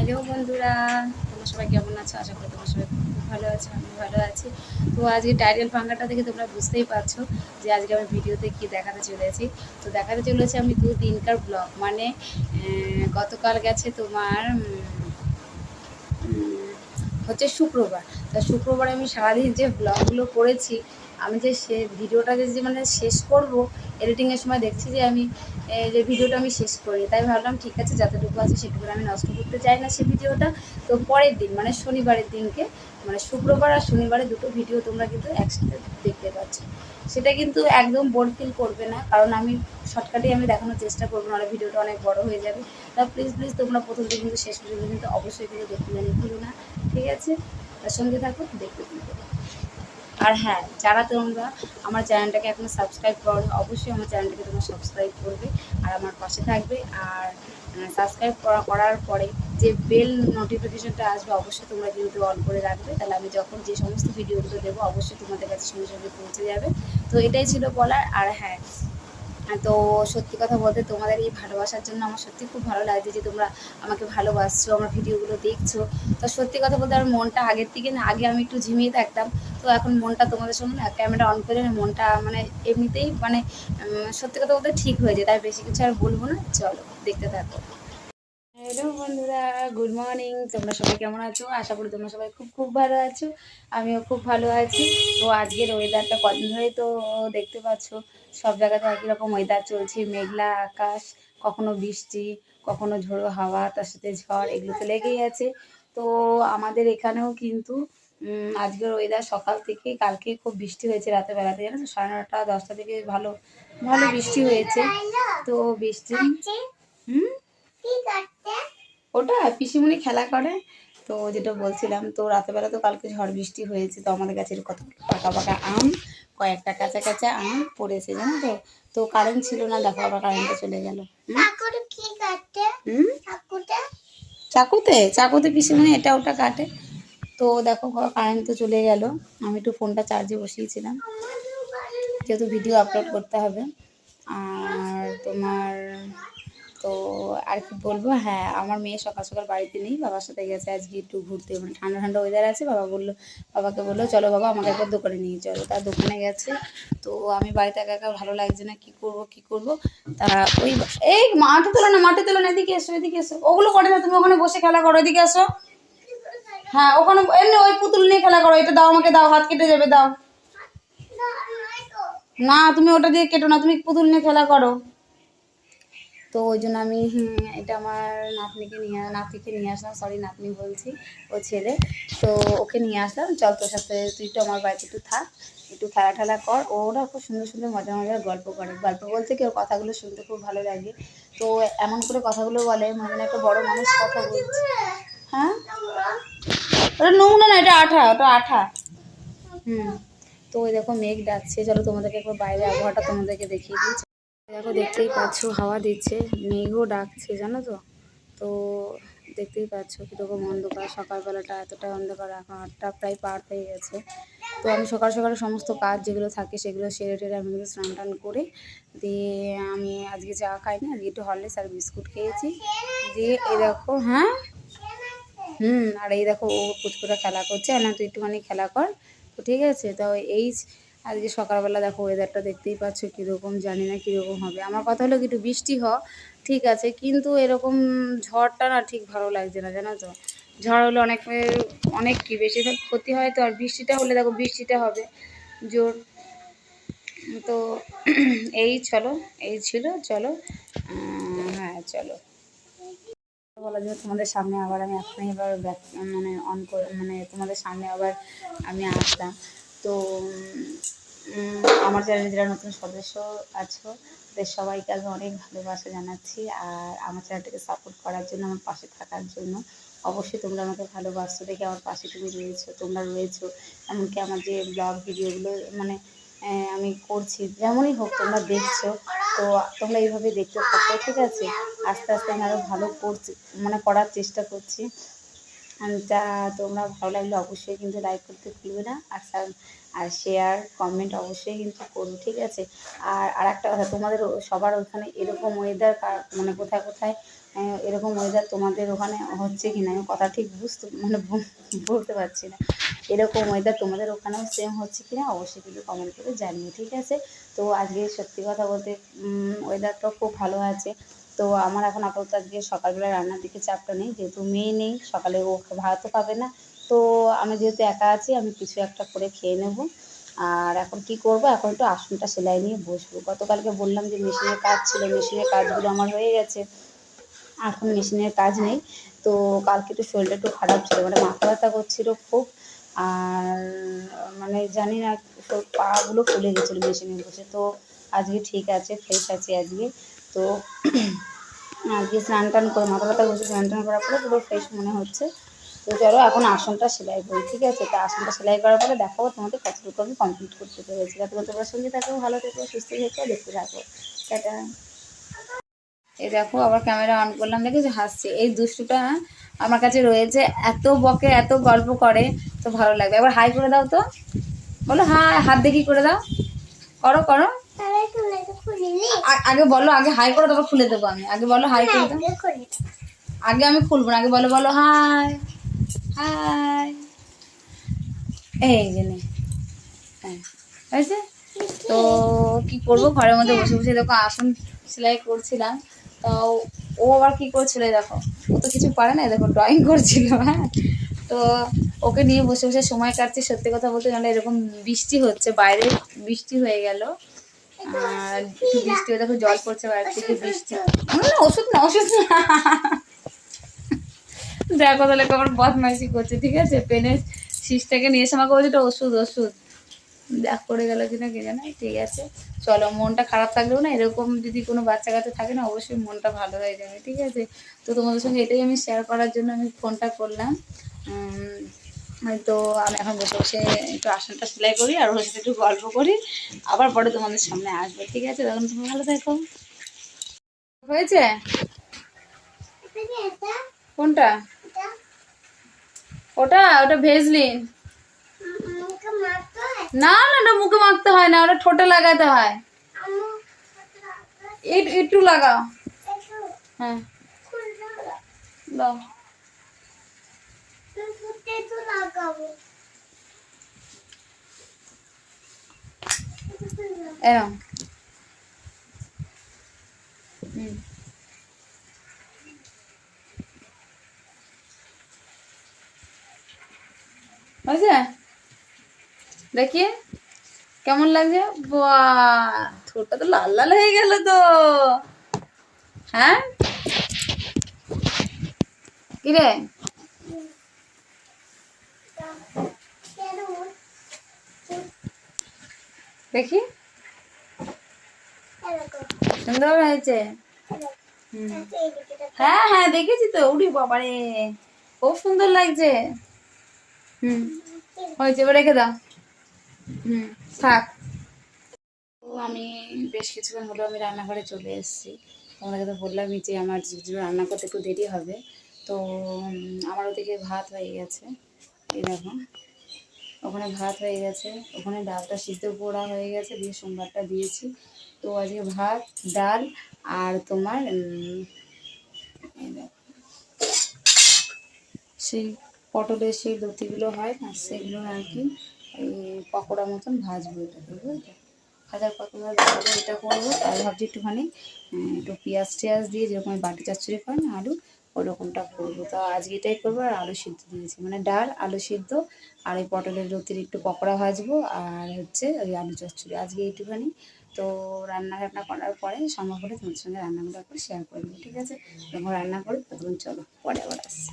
Hello বন্ধুরা, তোমরা সবাই কেমন আছো? আশা করি তোমরা সবাই খুব ভালো আছো, আমি ভালো আছি। তো আজকে টাইটেল ফাঙ্গাটা দেখে তোমরা বুঝতেই পারছো যে আজকে আমি ভিডিওতে কী দেখাতে চলেছি। তো দেখাতে চলেছি আমি 2 দিনকার ব্লগ, মানে গতকাল গেছে তোমার হচ্ছে শুক্রবার। তা শুক্রবারে আমি সারাদিন যে ব্লগগুলো করেছি, আমি যে ভিডিওটা যে মানে শেষ করব, এডিটিংয়ের সময় দেখছি যে আমি যে ভিডিওটা আমি শেষ করি, তাই ভাবলাম ঠিক আছে যতটুকু আছে সেটুকু আমি নষ্ট করতে চাই না সে ভিডিওটা। তো পরের দিন মানে শনিবারের দিনকে, মানে শুক্রবার আর শনিবারে দুটো ভিডিও তোমরা কিন্তু একসাথে দেখতে পাচ্ছ। সেটা কিন্তু একদম বোর ফিল করবে না, কারণ আমি শর্টকাটেই আমি দেখানোর চেষ্টা করবো, নাহলে ভিডিওটা অনেক বড় হয়ে যাবে। তা প্লিজ তোমরা প্রথম থেকে কিন্তু শেষ পর্যন্ত কিন্তু অবশ্যই কিন্তু দেখতে জানি ভুলো না, ঠিক আছে? তার সঙ্গে থাকো, দেখতে থাকো। আর হ্যাঁ, যারা তোমরা আমার চ্যানেলটাকে এখনো সাবস্ক্রাইব করো, অবশ্যই আমার চ্যানেলটাকে তোমরা সাবস্ক্রাইব করবে আর আমার পাশে থাকবে। আর সাবস্ক্রাইব করার পরে যে বেল নোটিফিকেশনটা আসবে অবশ্যই তোমরা কিন্তু অন করে রাখবে, তাহলে আমি যখন যে সমস্ত ভিডিওগুলো দেবো অবশ্যই তোমাদের কাছে সঙ্গে সঙ্গে পৌঁছে যাবে। তো এটাই ছিল বলার। আর হ্যাঁ, তো সত্যি কথা বলতে তোমাদের এই ভালোবাসার জন্য আমার সত্যি খুব ভালো লাগছে যে তোমরা আমাকে ভালোবাসছো, আমার ভিডিওগুলো দেখছো। তো সত্যি কথা বলতে আমার মনটা আগের থেকে না, আগে আমি একটু ঝিমিয়ে থাকতাম, তো এখন মনটা তোমাদের সঙ্গে না ক্যামেরা অন করে মনটা মানে এমনিতেই মানে সত্যি কথা বলতে ঠিক হয়ে যায়। তাই বেশি কিছু আর বলবো না, চলো দেখতে থাকো। হ্যালো বন্ধুরা, গুড মর্নিং। তোমরা সবাই কেমন আছো? আশা করি তোমরা সবাই খুব খুব ভালো আছো, আমিও খুব ভালো আছি। তো আজকের ওয়েদারটা কদিন ধরেই তো দেখতে পাচ্ছ, সব জায়গাতে একই রকম ওয়েদার চলছে, মেঘলা আকাশ, কখনো বৃষ্টি, কখনো ঝোড়ো হাওয়া, তার সাথে ঝড়, এগুলো তো লেগেই আছে। তো আমাদের এখানেও কিন্তু আজকের ওয়েদার সকাল থেকে, কালকে খুব বৃষ্টি হয়েছে রাতের বেলাতে, জানো তো 9:30 10টা থেকে ভালো ভালো বৃষ্টি হয়েছে। তো বৃষ্টি ওটা পিসিমণি খেলা করে। তো যেটা বলছিলাম, তো রাতেরবেলা তো কালকে ঝড় বৃষ্টি হয়েছে, তো আমাদের গাছের কত পাকা পাকা আম, কয়েকটা কাঁচা কাঁচা আম পড়েছে, জানো তো। তো কারেন্ট ছিল না, দেখো আবার কারেন্টটা চলে গেল। চাকুতে চাকুতে পিসিমণি এটা ওটা কাটে। তো দেখো কারেন্ট তো চলে গেল, আমি একটু ফোনটা চার্জে বসিয়েছিলাম, যেহেতু ভিডিও আপলোড করতে হবে। আর তোমার তো আর কি বলবো, হ্যাঁ আমার মেয়ে সকাল সকাল বাড়িতে নেই, বাবার সাথে গেছে আজকে একটু ঘুরতে, মানে ঠান্ডা ঠান্ডা ওয়েদার আছে। বাবাকে বললো চলো বাবা আমাকে একবার দোকানে নিয়ে চলো, তার দোকানে গেছে। তো আমি বাড়িতে একা একা ভালো লাগছে না, কি করব। তা ওই এই মাঠে তোলো না, এদিকে এসো এদিকে এসো, ওগুলো করে না, তুমি ওখানে বসে খেলা করো, এদিকে এসো। হ্যাঁ ওখানে এমনি ওই পুতুল নিয়ে খেলা করো, এটা দাও আমাকে, দাও, হাত কেটে যাবে, দাও। না তুমি ওটা দিয়ে কেটো না, তুমি পুতুল নিয়ে খেলা করো। তো ওই জন্য আমি এটা আমার নাতিকে নিয়ে আসলাম, সরি নাতনি বলছি, ও ছেলে। তো ওকে নিয়ে আসলাম, চল তোর সাথে তুই একটু আমার বাড়িতে একটু থাক, একটু খেলা ঠেলা কর। ওরা খুব সুন্দর সুন্দর মজার মজার গল্প করে, গল্প বলতে কি ওর কথাগুলো শুনতে খুব ভালো লাগে। তো এমন করে কথাগুলো বলে মানে একটা বড় মানুষ কথা বলছে। হ্যাঁ ওটা নোংরা না, এটা আঠা, ওটা আঠা। তো ওই দেখো মেঘ ডাকছে, চলো তোমাদেরকে একবার বাইরে আবহাওয়াটা তোমাদেরকে দেখিয়ে দিচ্ছি। দেখো দেখতেই পাচ্ছ হাওয়া দিচ্ছে, মেঘও ডাকছে, জানো তো। তো দেখতেই পাচ্ছ কীরকম অন্ধকার, সকালবেলাটা এতটা অন্ধকার, এখন 8টা প্রায় পার হয়ে গেছে। তো আমি সকাল সকালে সমস্ত কাজ যেগুলো থাকে সেগুলো সেরে টেরে আমি কিন্তু স্নান টান করে দিয়ে আমি আজকে চা খাইনি, আজকে একটু হরলিক্স আর বিস্কুট খেয়েছি। দিয়ে এই দেখো, হ্যাঁ আর এই দেখো ও কুচকুটা খেলা করছে, আর না তুই একটুখানি খেলা কর। তো ঠিক আছে, তো এই আজকে সকালবেলা দেখো ওয়েদারটা দেখতেই পাচ্ছ কীরকম, জানি না কীরকম হবে। আমার কথা হলো কি একটু বৃষ্টি ঠিক আছে, কিন্তু এরকম ঝড়টা না ঠিক ভালো লাগছে না, জানো তো। ঝড় হলে অনেক কি বেশিরভাগ ক্ষতি হয়, তো আর বৃষ্টিটা হলে দেখো বৃষ্টিটা হবে জোর। তো এই ছিল, চলো হ্যাঁ চলো বলা যায় তোমাদের সামনে আবার আমি এখনই এবার মানে অন করে মানে তোমাদের সামনে আবার আমি আসলাম। তো আমার চ্যানেলে যারা নতুন সদস্য আছো তাদের সবাইকে আমি অনেক ভালোবাসা জানাচ্ছি, আর আমার চ্যানেলটাকে সাপোর্ট করার জন্য, আমার পাশে থাকার জন্য। অবশ্যই তোমরা আমাকে ভালোবাসছো দেখে আমার পাশে তোমরা রয়েছো। এমনকি আমার যে ব্লগ ভিডিওগুলো মানে আমি করছি, যেমনই হোক তোমরা দেখছো, তো তোমরা এইভাবে দেখতে থাকো, ঠিক আছে। আস্তে আস্তে আমি আরও ভালো করছি, মানে করার চেষ্টা করছি। তা তোমরা ভালো লাগলে অবশ্যই কিন্তু লাইক করতে ভুলবে না, আর শেয়ার কমেন্ট অবশ্যই কিন্তু করো, ঠিক আছে। আর একটা কথা, তোমাদের সবার ওখানে এরকম ওয়েদার, মানে কোথায় কোথায় এরকম ওয়েদার তোমাদের ওখানে হচ্ছে কি না, আমি কথা ঠিক বলতে পারছি না, এরকম ওয়েদার তোমাদের ওখানেও সেম হচ্ছে কি না অবশ্যই কিন্তু কমেন্ট করে জানিও, ঠিক আছে। তো আজকে সত্যি কথা বলতে ওয়েদারটাও খুব ভালো আছে। তো আমার এখন আপাতত আজকে সকালবেলা রান্নার দিকে চাপটা নেই, যেহেতু মেয়ে নেই, সকালে ও ভাতও খাবে না। তো আমি যেহেতু একা আছি, আমি কিছু একটা করে খেয়ে নেব। আর এখন কি করব, এখন একটু আসনটা সেলাই নিয়ে বসবো। গতকালকে বললাম যে মেশিনের কাজ ছিল, মেশিনের কাজগুলো আমার হয়ে গেছে, এখন মেশিনের কাজ নেই। তো কালকে একটু শরীরটা একটু খারাপ ছিল, মানে মাথা ব্যথা করছিল খুব। আর মানে জানি না, পাগুলো ফুলে গেছিলো মেশিনে বসে। তো আজকে ঠিক আছে, ফ্রেশ আছি আজকে। তো আজকে স্নান টান করে, মাথা ব্যথা করছে, স্নান টান করার পরে পুরো ফ্রেশ মনে হচ্ছে। তো চলো এখন আসনটা সেলাই করি, ঠিক আছে। তা আসনটা সেলাই করার পরে দেখাবো তোমাদের কতটুকু আমি কমপ্লিট করতে পেরেছি। তারপরে তোমরা সঙ্গে থাকো, ভালো থেকো, সুস্থ থেকো, দেখতে থাকো। টাটা। এই দেখো আবার ক্যামেরা অন করলাম, দেখেছো হাসছে, এই দুষ্টুটা আমার কাছে রয়েছে, এত বকে এত গল্প করে, তো ভালো লাগবে। এবার হাই করে দাও তো, বলো হাই, হাত দেখি করে দাও, করো করো। আগে বলো, আগে হাই করো, তারপর খুলে দেবো আমি, আগে বলো হাই করে দাও। আগে আমি খুলবো না, আগে বলো, বলো হাই হাই। এই যে নে, হ্যাঁ হয়েছে। তো কি করবো, ঘরের মধ্যে বসে বসে দেখো আসন সেলাই করছিলাম। তো ও আবার কি করছিল দেখো, ও তো কিছু পারে না, দেখো ড্রয়িং করছিল, হ্যাঁ। তো ওকে নিয়ে বসে বসে সময় কাটছে, সত্যি কথা বলতে গেলে এরকম বৃষ্টি হচ্ছে বাইরে, বৃষ্টি হয়ে গেল। আর একটু বৃষ্টি হয়ে দেখো জল পড়ছে বাইরে থেকে, বৃষ্টি না, ওষুধ না, ওষুধ না। দেখো তাহলে আবার বদমাইশি করছে, ঠিক আছে। পেনের শীষটাকে নিয়ে এসে আমাকে বলছে এটা ওষুধ, ওষুধ দেখ করে গেল কিনা কে জানে। ঠিক আছে, চলো, মনটা খারাপ থাকলেও না, এরকম যদি কোনো বাচ্চা কাচ্চা থাকে না, অবশ্যই মনটা ভালো হয়ে যাবে, ঠিক আছে। তো তোমাদের সঙ্গে এটাই আমি শেয়ার করার জন্য আমি ফোনটা করলাম। তো আমি এখন বসে বসে একটু আসনটা সেলাই করি, আর ওর সাথে একটু গল্প করি, আবার পরে তোমাদের সামনে আসবো, ঠিক আছে। তখন তুমি ভালো থাকো। হয়েছে কোনটা, ওটা ওটা ভেজলিন। না না, ওটা মুখে মাখতে হয় না, ওটা ঠোঁটে লাগাতে হয়। একটু লাগাও, হ্যাঁ দাও। এরম হয়েছে, দেখি কেমন লাগছে। বাহ, ঠোঁটটা তো লাল লাল হয়ে গেল তো, হ্যাঁ কিরে, দেখি সুন্দর হয়েছে। হ্যাঁ হ্যাঁ দেখেছি তো, উড়ি বাবারে, খুব সুন্দর লাগছে। হুম হয়েছে, এবার রেখে দাও। হুম থাক। তো আমি বেশ কিছুক্ষণ হলো আমি রান্নাঘরে চলে এসেছি। তোমাদেরকে তো বললামই যে আমার রান্না করতে একটু দেরি হবে। তো আমার ওদিকে ভাত হয়ে গেছে, এই দেখো ওখানে ভাত হয়ে গেছে, ওখানে ডালটা সিদ্ধ করা হয়ে গেছে, দিয়ে সোমবারটা দিয়েছি। তো আজকে ভাত, ডাল, আর তোমার এই দেখো, সেই পটলের সেই লতিগুলো হয় না, সেগুলো আর কি এই পকোড়া মতন ভাজবো, এটাকে বুঝলে, ভাজার পকোড়া ভাজবো, এটা করবো। আর ভাবছি একটুখানি একটু পেঁয়াজ টেয়াজ দিয়ে, যেরকম বাটি চচ্চড়ি করে না আলু, ওরকমটা করবো। তো আজকে এটাই করবো। আর আলু সিদ্ধ দিয়েছি, মানে ডাল আলু সিদ্ধ, আর এই পটলের লতির একটু পকোড়া ভাজবো, আর হচ্ছে ওই আলু চচ্চড়ি আজকে এইটুখানি। তো রান্না করার পরে সম্ভব হলে তোমার সঙ্গে রান্নাগুলো করে শেয়ার করবো, ঠিক আছে। যখন রান্না করি তখন চলো পরে আবার আসছি।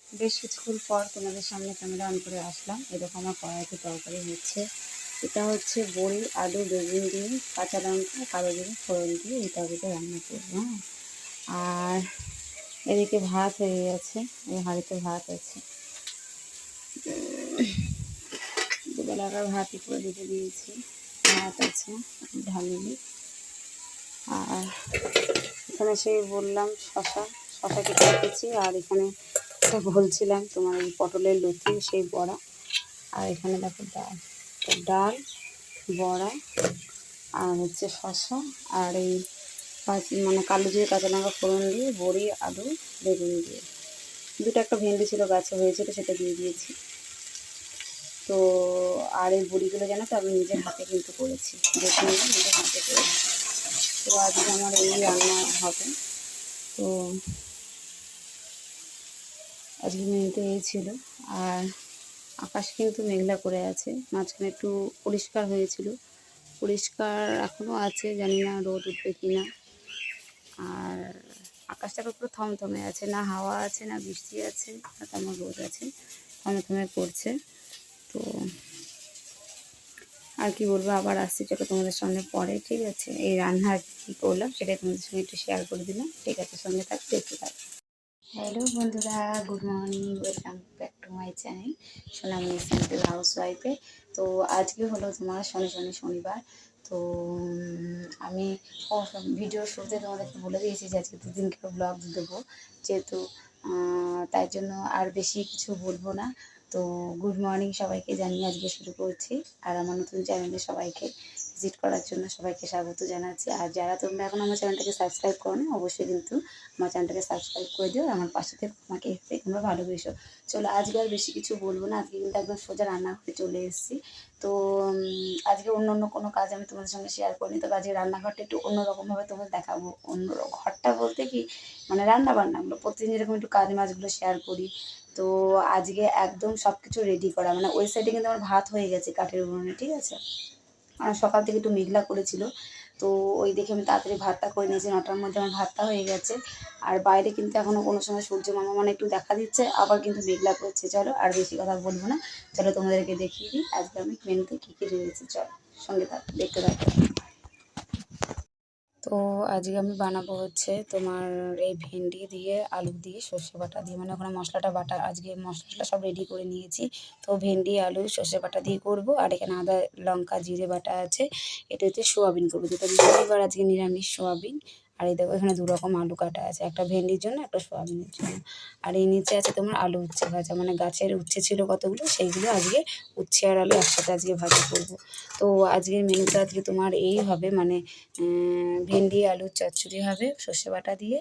বেশ কিছুক্ষণ পর তোমাদের সামনে ক্যামেরা অন করে আসলাম। এরকম আমার কড়াইতে তরকারি হচ্ছে, এটা হচ্ছে বড়ি, আলু, বেগুন দিয়ে, কাঁচা লঙ্কা, কালো জিরে ফোড়ন দিয়ে এই তরকারিটা রান্না করবো, হ্যাঁ। আর এদিকে ভাত হয়ে গেছে, এই হাঁড়িতে ভাত আছে, দুবেলাকার ভাতই করে দিতে দিয়েছি, ভাত আছে ঢালিনি। আর এখানে সেই বললাম শশা কেটে রেখেছি, আর এখানে যেটা বলছিলাম তোমার এই পটলের লতি সেই বড়া। আর এখানে দেখো ডাল, তো ডাল, বড়া, আর হচ্ছে শসা, আর এই মানে কালো জিরে কাঁচা লঙ্কা ফোড়ন দিয়ে বড়ি, আলু, বেগুন দিয়ে, দুটো একটা ভেন্ডি ছিল গাছে হয়েছিল সেটা দিয়ে দিয়েছি। তো আর এই বড়িগুলো জানো তো আমি নিজের হাতে কিন্তু করেছি, দেখে নিয়ে নিজের হাতে করেছি। তো আজকে আমার এই রান্না হবে। তো আজকে মেনুতে এই ছিল। আর আকাশ কিন্তু মেঘলা করে আছে, মাঝখানে একটু পরিষ্কার হয়েছিল, পরিষ্কার এখনও আছে, জানি না রোদ উঠবে কি না। আর আকাশটা পুরো থমথমে আছে, না হাওয়া আছে না বৃষ্টি আছে না তেমন রোদ আছে, থমথমে পড়ছে। তো আর কি বলবো, আবার আসছি চলো তোমাদের সামনে পরে, ঠিক আছে? এই রান্না কী করলাম সেটাই তোমাদের সঙ্গে একটু শেয়ার করে দিলাম, ঠিক আছে? সঙ্গে থাকো, দেখতে থাকো। হ্যালো বন্ধুরা, good morning, welcome back to my channel Sonamoni simple হাউস ওয়াইফে। তো আজকে হলো তোমার শনিবার। তো আমি ভিডিও শুরুতে তোমাদেরকে বলে দিয়েছি যে আজকে দুদিনকে ব্লগ দেবো, যেহেতু তাই জন্য আর বেশি কিছু বলবো না। তো গুড মর্নিং সবাইকে জানিয়ে আজকে শুরু করছি। আর আমার নতুন চ্যানেলে সবাইকে ভিজিট করার জন্য সবাইকে স্বাগত জানাচ্ছি। আর যারা তোমরা এখন আমার চ্যানেলটাকে সাবস্ক্রাইব করো না, অবশ্যই কিন্তু আমার চ্যানেলটাকে সাবস্ক্রাইব করে দিও, আর আমার পাশে থেকে আমাকে তোমরা ভালোবেসো। চলো আজকে আর বেশি কিছু বলবো না, আজকে কিন্তু একদম সোজা রান্নাঘরে চলে এসেছি। তো আজকে অন্য কোনো কাজ আমি তোমাদের সঙ্গে শেয়ার করিনি, তবে আজকে রান্নাঘরটা একটু অন্যরকমভাবে তোমাদের দেখাবো। অন্য ঘরটা বলতে কি, মানে রান্না বান্নাগুলো প্রতিদিন যেরকম একটু কাজ মাছগুলো শেয়ার করি। তো আজকে একদম সব কিছু রেডি করা, মানে ওই সাইডে কিন্তু আমার ভাত হয়ে গেছে কাঠের উনুনে, ঠিক আছে? আর সকাল থেকে একটু মেঘলা করেছিল, তো ওই দেখে আমি তাড়াতাড়ি ভাতটা করে নিয়েছি, 9টার মধ্যে আমার ভাতটা হয়ে গেছে। আর বাইরে কিন্তু এখনও কোনো সময় সূর্য মামা মানে একটু দেখা দিচ্ছে, আবার কিন্তু মেঘলা করছে। চলো আর বেশি কথা বলবো না, চলো তোমাদেরকে দেখিয়ে দিই আজকে আমি মেনুতে কী কী রয়েছে। চলো সঙ্গে থাকো, দেখতে থাকো। তো আজকে আমি বানাবো হচ্ছে তোমার এই ভেন্ডি দিয়ে আলু দিয়ে সর্ষে বাটা দিয়ে, মানে ওখানে মশলাটা বাটা, আজকে মশলাটা সব রেডি করে নিয়েছি। তো ভেন্ডি আলু সর্ষে বাটা দিয়ে করব। আর এখানে আদা লঙ্কা জিরে বাটা আছে, এটা হচ্ছে সোয়াবিন করবো, যেটা রবিবার আজকে নিরামিষ সোয়াবিন। আর এই দেখো এখানে 2 রকম আলু কাটা আছে, একটা ভেন্ডির জন্য একটা সোয়াবিনের জন্য। আর এই নিচে আছে তোমার আলু উচ্ছে ভাজা, মানে গাছের উচ্ছে ছিল কতগুলো, সেইগুলো আজকে উচ্ছে আর আলু একসাথে আজকে ভাজা করব। তো আজকের মেনুটা আজকে তোমার এই হবে, মানে ভেন্ডি আলুর চচ্চড়ি হবে সর্ষে বাটা দিয়ে,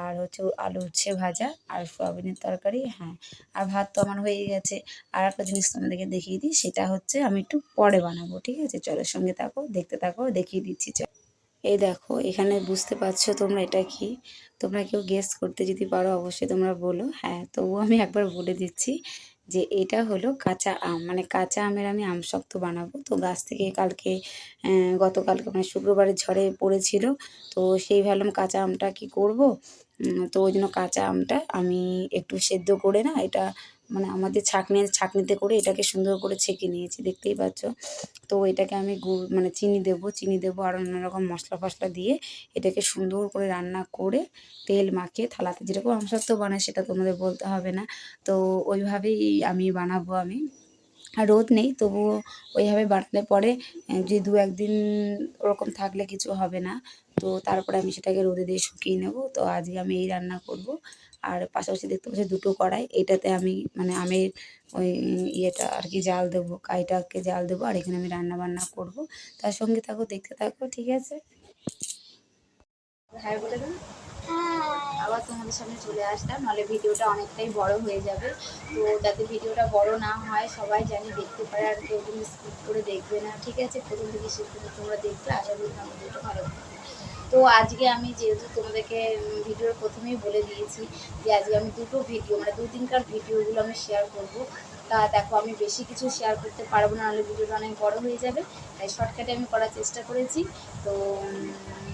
আর হচ্ছে আলু উচ্ছে ভাজা আর সোয়াবিনের তরকারি, হ্যাঁ। আর ভাত তো আমার হয়ে গেছে। আর একটা জিনিস তোমাদেরকে দেখিয়ে দিই, সেটা হচ্ছে আমি একটু পরে বানাবো, ঠিক আছে? চলো সঙ্গে থাকো, দেখতে থাকো, দেখিয়ে দিচ্ছি। এই দেখো এখানে বুঝতে পারছো তোমরা এটা কি? তোমরা কেউ গেস করতে যদি পারো অবশ্যই তোমরা বলো। হ্যাঁ, তবুও আমি একবার বলে দিচ্ছি যে এটা হলো কাঁচা আম, মানে কাঁচা আমের আমি আমসত্ত্ব বানাবো। তো গাছ থেকে কালকে গতকালকে মানে শুক্রবারের ঝড়ে পড়েছিল, তো সেই ভাবলাম কাঁচা আমটা কি করব। তো ওই জন্য কাঁচা আমটা আমি একটু সেদ্ধ করে না, এটা মানে আমাদের ছাঁকনিতে করে এটাকে সুন্দর করে ছেঁকে নিয়েছি, দেখতেই পাচ্ছ। তো এটাকে আমি মানে চিনি দেবো আর অন্য রকম মশলা ফসলা দিয়ে এটাকে সুন্দর করে রান্না করে তেল মাখিয়ে থালাতে, যেরকম আমসত্ত্ব বানায় সেটা তোমাদের বলতে হবে না। তো ওইভাবেই আমি বানাবো আমি। আর রোদ নেই তবুও ওইভাবে বানালে পরে যে 2-1 দিন ওরকম থাকলে কিছু হবে না। তো তারপরে আমি সেটাকে রোদে দিয়ে শুকিয়ে নেব। তো আজকে আমি এই রান্না করব। আর পাশাপাশি দেখতে পাচ্ছি 2টো কড়াই, এটাতে আমি মানে আমের ওই ইয়েটা আর কি জাল দেবো, কাইটাকে জাল দেবো, আর এখানে আমি রান্না বান্না করব। তার সঙ্গে থাকো, দেখতে থাকো, ঠিক আছে? হ্যাঁ বলে দেন। আবার তোমাদের সামনে চলে আসলাম, নাহলে ভিডিওটা অনেকটাই বড় হয়ে যাবে। তো যাতে ভিডিওটা বড় না হয়, সবাই জানি দেখতে পারে, আর কেউ তুমি স্কিপ করে দেখবে না, ঠিক আছে? প্রথম থেকে শেষ পর্যন্ত তোমরা দেখবে, আশা করি আমার ভিডিওটা ভালো লাগবে। তো আজকে আমি যেহেতু তোমাদেরকে ভিডিওর প্রথমেই বলে দিয়েছি যে আজকে আমি 2টো ভিডিও, মানে 2 দিনকার ভিডিওগুলো আমি শেয়ার করব। তা দেখো আমি বেশি কিছু শেয়ার করতে পারবো না, নাহলে ভিডিওটা অনেক বড় হয়ে যাবে, তাই শর্টকাটে আমি করার চেষ্টা করেছি। তো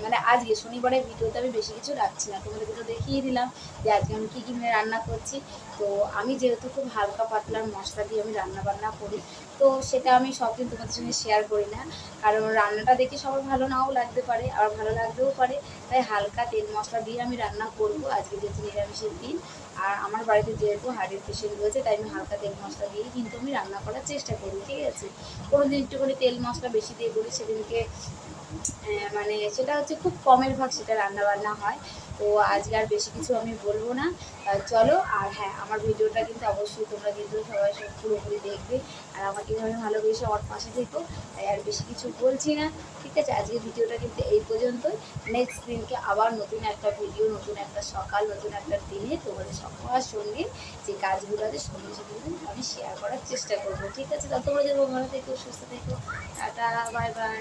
মানে আজকে শনিবারের ভিডিওতে আমি বেশি কিছু রাখছি না, তোমাদেরকে তো দেখিয়ে দিলাম যে আজকে আমি কী কী রান্না করছি। তো আমি যেহেতু খুব হালকা পাতলার মশলা দিয়ে আমি রান্না বান্না করি, তো সেটা আমি সব দিন তোমাদের সঙ্গে শেয়ার করি না, কারণ রান্নাটা দেখে সবার ভালো নাও লাগতে পারে, আবার ভালো লাগতেও পারে। তাই হালকা তেল মশলা দিয়ে আমি রান্না করব আজকে, যেহেতু নিরামিষের দিন। আর আমার বাড়িতে যেহেতু হার্টের পেশেন্ট রয়েছে, তাই আমি হালকা তেল মশলা দিয়েই কিন্তু আমি রান্না করার চেষ্টা করি, ঠিক আছে? কোনো দিন একটুখানি তেল মশলা বেশি দিয়ে করি, সেদিনকে মানে সেটা হচ্ছে খুব কমের ভাগ সেটা রান্নাবান্না হয়। তো আজকে আর বেশি কিছু আমি বলবো না। চলো, আর হ্যাঁ, আমার ভিডিওটা কিন্তু অবশ্যই তোমরা কিন্তু সবাই সব পুরোপুরি দেখবে, আর আমাকে এভাবে ভালোবেসে ওর পাশে থেকো। তাই আর বেশি কিছু বলছি না, ঠিক আছে? আজকের ভিডিওটা কিন্তু এই পর্যন্তই। নেক্সট দিনকে আবার নতুন একটা ভিডিও, নতুন একটা সকাল, নতুন একটা দিনে তোমাদের সবার সঙ্গে যে কাজগুলো আছে সঙ্গে সঙ্গে আমি শেয়ার করার চেষ্টা করবো, ঠিক আছে? ততক্ষণ ভালো থেকো, সুস্থ থেকো, টাটা, বাই বাই।